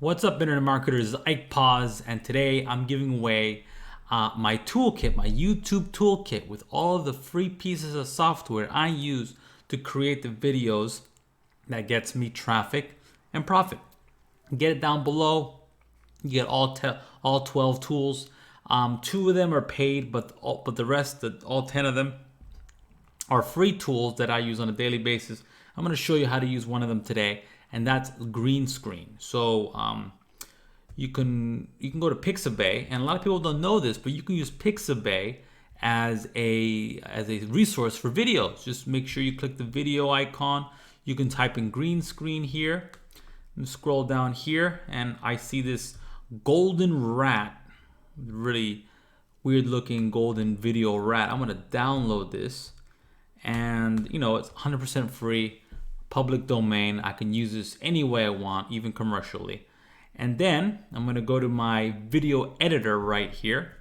What's up, internet marketers? Ike Paz, and today I'm giving away my toolkit, my YouTube toolkit, with all of the free pieces of software I use to create the videos that gets me traffic and profit. Get it down below. You get all 12 tools. Two of them are paid, but the rest, all 10 of them, are free tools that I use on a daily basis. I'm going to show you how to use one of them today, and that's green screen. So you can go to Pixabay, and a lot of people don't know this, but you can use Pixabay as a resource for videos. Just make sure you click the video icon. You can type in green screen here and scroll down here, and I see this golden rat, really weird looking golden video rat. I'm gonna download this, and it's 100% free, public domain. I can use this any way I want, even commercially. And then I'm gonna go to my video editor right here.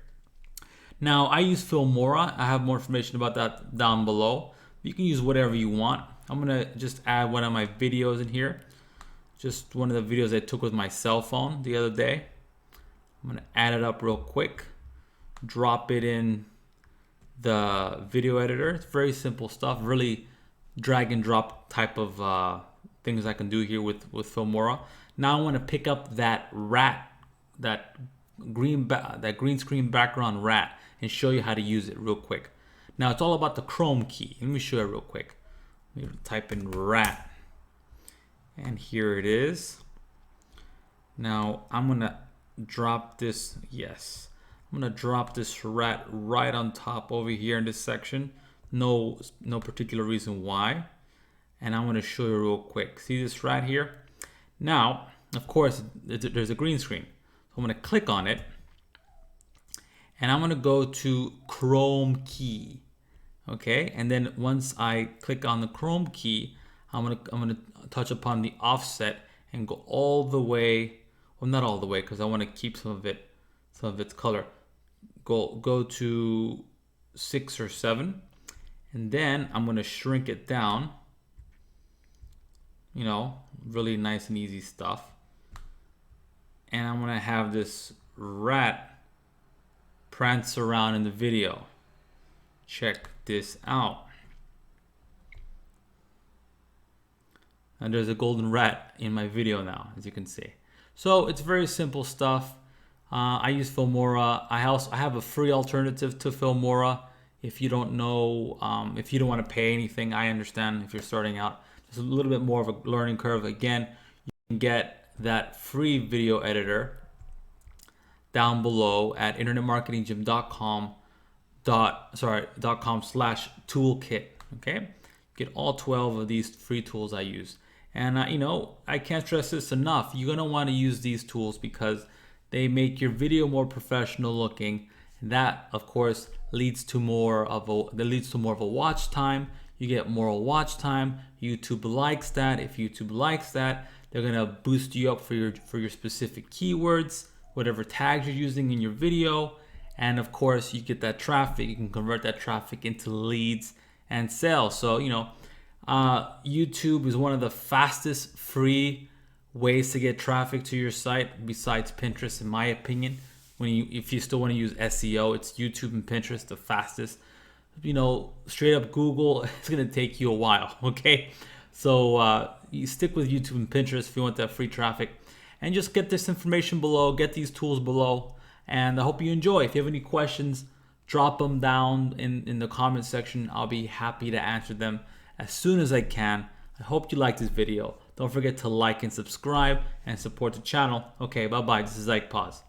Now I use Filmora. I have more information about that down below. You can use whatever you want. I'm gonna just add one of my videos in here. Just one of the videos I took with my cell phone the other day. I'm gonna add it up real quick. Drop it in the video editor. It's very simple stuff, really drag and drop type of things I can do here with Filmora. Now I want to pick up that rat, that green screen background rat, and show you how to use it real quick. Now it's all about the Chrome key. Let me show you real quick. Let me type in rat, and here it is. Now I'm gonna drop this. Yes, I'm gonna drop this rat right on top over here in this section. No particular reason why. And I'm gonna show you real quick. See this rat here? Now, of course, there's a green screen. So I'm gonna click on it, and I'm gonna go to Chrome key. Okay, and then once I click on the Chrome key, I'm gonna touch upon the offset and go all the way. Well, not all the way, because I want to keep some of its color. Go to 6 or 7, and then I'm gonna shrink it down. Really nice and easy stuff. And I'm gonna have this rat prance around in the video. Check this out. And there's a golden rat in my video now, as you can see. So it's very simple stuff. I use Filmora. I have a free alternative to Filmora. If you don't know, if you don't want to pay anything, I understand if you're starting out. It's a little bit more of a learning curve. Again, you can get that free video editor down below at internetmarketinggym.com/toolkit. Okay, get all 12 of these free tools I use. And I can't stress this enough. You're gonna want to use these tools because they make your video more professional looking. And that, of course, leads to more of a watch time. You get more watch time. YouTube likes that. If YouTube likes that, they're gonna boost you up for your specific keywords, whatever tags you're using in your video. And of course, you get that traffic. You can convert that traffic into leads and sales. So YouTube is one of the fastest free ways to get traffic to your site, besides Pinterest, in my opinion. If you still want to use SEO, it's YouTube and Pinterest the fastest. Straight up Google, it's gonna take you a while. Okay, so you stick with YouTube and Pinterest if you want that free traffic, and just get this information below, get these tools below, and I hope you enjoy. If you have any questions, drop them down in the comment section. I'll be happy to answer them as soon as I can. I hope you like this video. Don't forget to like and subscribe and support the channel. Okay, bye bye. This is Ike Paz.